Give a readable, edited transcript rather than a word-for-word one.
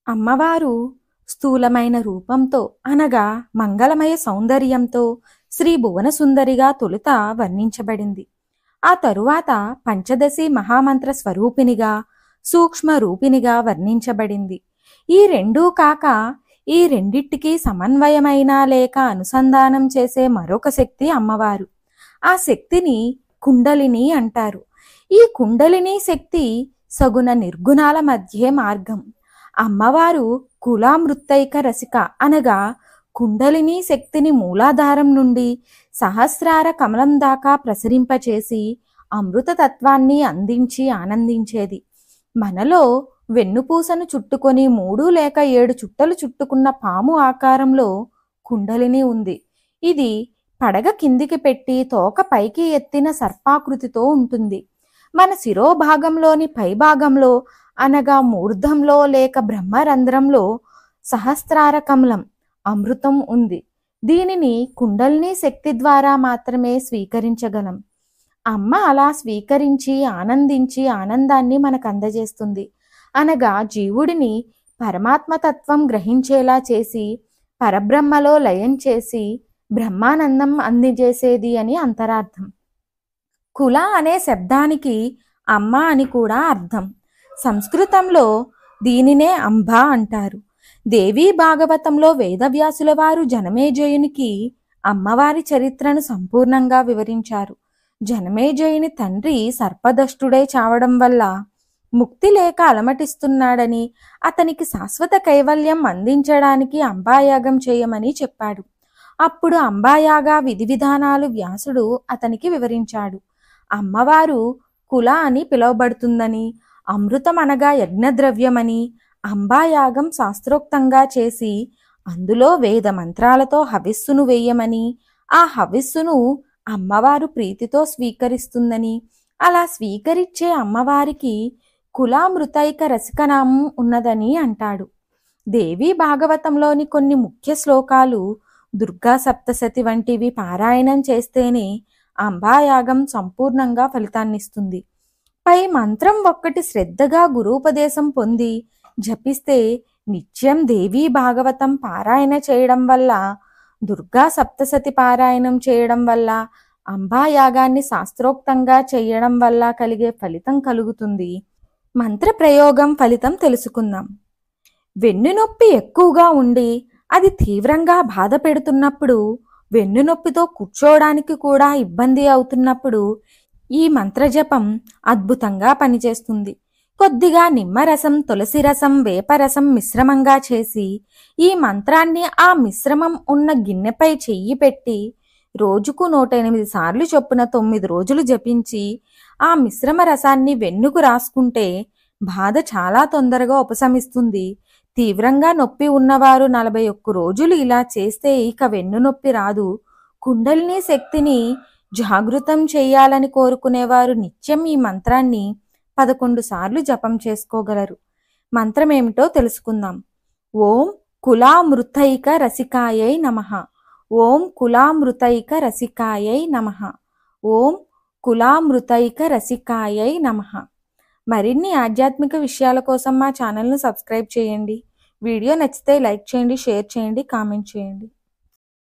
అమ్మవారు స్థూలమైన రూపంతో అనగా మంగళమయ సౌందర్యంతో శ్రీ భువనసుందరిగా తొలుత వర్ణించబడింది. ఆ తరువాత పంచదశి మహామంత్ర స్వరూపినిగా సూక్ష్మ రూపినిగా వర్ణించబడింది. ఈ రెండూ కాక ఈ రెండిటికి సమన్వయమైన లేక అనుసంధానం చేసే మరొక శక్తి అమ్మవారు. ఆ శక్తిని కుండలిని అంటారు. ఈ కుండలిని శక్తి సగుణ నిర్గుణాల మధ్యే మార్గం. అమ్మవారు కులామృత్తైక రసిక అనగా కుండలిని శక్తిని మూలాధారం నుండి సహస్రార కమలం దాకా ప్రసరింపచేసి అమృతతత్వాన్ని అందించి ఆనందించేది. మనలో వెన్నుపూసను చుట్టుకొని 3 లేక 7 చుట్టలు చుట్టుకున్న పాము ఆకారంలో కుండలిని ఉంది. ఇది పడగ కిందికి పెట్టి తోక పైకి ఎత్తిన సర్పాకృతితో ఉంటుంది. మన శిరోభాగంలోని పైభాగంలో అనగా మూర్ధంలో లేక బ్రహ్మరంధ్రంలో సహస్రార కమలం అమృతం ఉంది. దీనిని కుండలిని శక్తి ద్వారా మాత్రమే స్వీకరించగలం. అమ్మ అలా స్వీకరించి ఆనందించి ఆనందాన్ని మనకు అందజేస్తుంది. అనగా జీవుడిని పరమాత్మతత్వం గ్రహించేలా చేసి పరబ్రహ్మలో లయం చేసి బ్రహ్మానందం అందజేసేది అని అంతరార్థం. కుల అనే శబ్దానికి అమ్మ అని కూడా అర్థం. సంస్కృతంలో దీనినే అంబ అంటారు. దేవీ భాగవతంలో వేదవ్యాసుల వారు జనమేజయునికి అమ్మవారి చరిత్రను సంపూర్ణంగా వివరించారు. జనమేజయుని తండ్రి సర్పదష్టుడై చావడం వల్ల ముక్తి లేక అలమటిస్తున్నాడని అతనికి శాశ్వత కైవల్యం అందించడానికి అంబాయాగం చేయమని చెప్పాడు. అప్పుడు అంబాయాగా విధి విధానాలు వ్యాసుడు అతనికి వివరించాడు. అమ్మవారు కుల అని పిలువబడుతుందని, అమృతం అనగా యజ్ఞద్రవ్యమని, అంబాయాగం శాస్త్రోక్తంగా చేసి అందులో వేద మంత్రాలతో హవిస్సును వేయమని, ఆ హవిస్సును అమ్మవారు ప్రీతితో స్వీకరిస్తుందని, అలా స్వీకరించే అమ్మవారికి కులామృతైక రసికనామం ఉన్నదని అంటాడు. దేవీ భాగవతంలోని కొన్ని ముఖ్య శ్లోకాలు దుర్గా సప్తశతి వంటివి పారాయణం చేస్తేనే అంబాయాగం సంపూర్ణంగా ఫలితాన్నిస్తుంది. పై మంత్రం ఒక్కటి శ్రద్ధగా గురూపదేశం పొంది జపిస్తే నిత్యం దేవీ భాగవతం పారాయణ చేయడం వల్ల, దుర్గా సప్తశతి పారాయణం చేయడం వల్ల, అంబాయాగాన్ని శాస్త్రోక్తంగా చేయడం వల్ల కలిగే ఫలితం కలుగుతుంది. మంత్ర ప్రయోగం ఫలితం తెలుసుకుందాం. వెన్నునొప్పి ఎక్కువగా ఉండి అది తీవ్రంగా బాధ పెడుతున్నప్పుడు, వెన్నునొప్పితో కూర్చోవడానికి కూడా ఇబ్బంది అవుతున్నప్పుడు ఈ మంత్రజపం అద్భుతంగా పనిచేస్తుంది. కొద్దిగా నిమ్మరసం, తులసి రసం, వేపరసం మిశ్రమంగా చేసి ఈ మంత్రాన్ని ఆ మిశ్రమం ఉన్న గిన్నెపై చెయ్యి పెట్టి రోజుకు 108 సార్లు చొప్పున 9 రోజులు జపించి ఆ మిశ్రమ రసాన్ని వెన్నుకు రాసుకుంటే బాధ చాలా తొందరగా ఉపశమిస్తుంది. తీవ్రంగా నొప్పి ఉన్నవారు 41 రోజులు ఇలా చేస్తే ఇక వెన్ను నొప్పి రాదు. కుండలిని శక్తిని జాగృతం చేయాలని కోరుకునేవారు నిత్యం ఈ మంత్రాన్ని 11 సార్లు జపం చేసుకోగలరు. మంత్రం ఏమిటో తెలుసుకుందాం. ఓం కులామృతైక రసికాయై నమః. ఓం కులామృతైక రసికాయై నమః. ఓం కులామృతైక రసికాయై నమః. మరిన్ని ఆధ్యాత్మిక విషయాల కోసం మా ఛానల్ను సబ్స్క్రైబ్ చేయండి. వీడియో నచ్చితే లైక్ చేయండి, షేర్ చేయండి, కామెంట్ చేయండి.